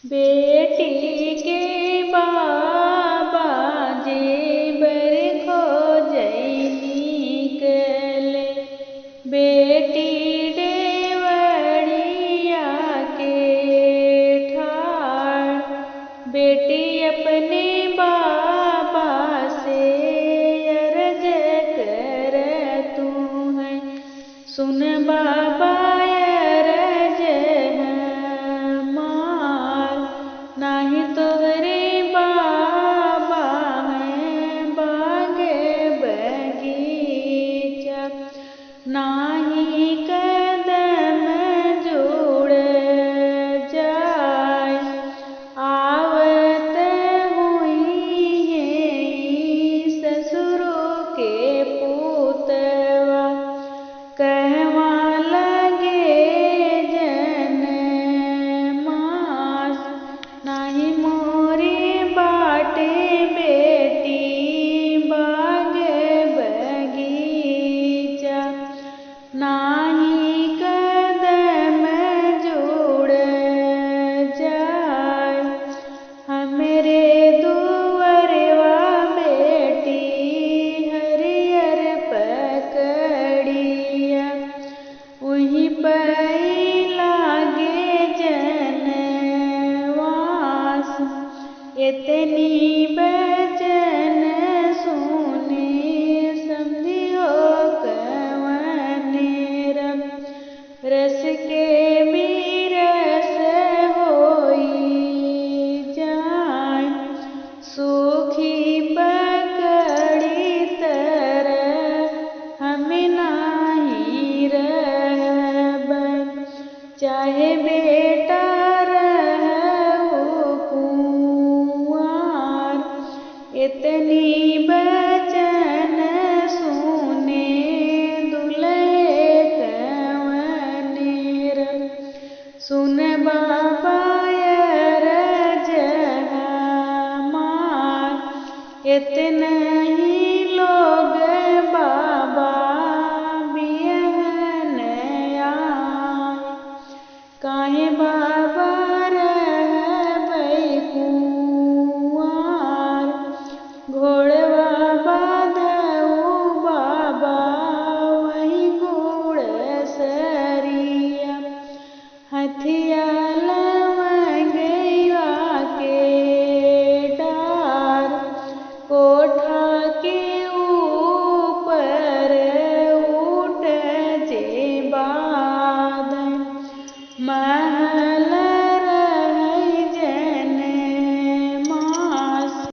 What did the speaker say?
बेटी के बाबा जेबर खोजई निकले, बेटी डेवढ़िया के ठाड़। बेटी अपने बाबा से अर्ज कर तू है, सुन बाबा अर्ज हमार। नाही तोहरे बाबा हैं बाग बगीचा, नाही कदम जुड़ जाय। आवत हुई हैं ससुरों के पुतवा, कहवा लगे जनमास। नाही मोरे बाटे बेटी बाग बगीचा, नाही कदम जुड़ जाय। हमरे दुअरवा बेटी हरियर पकड़िया, वहीं पई लागे जनवास। इतनी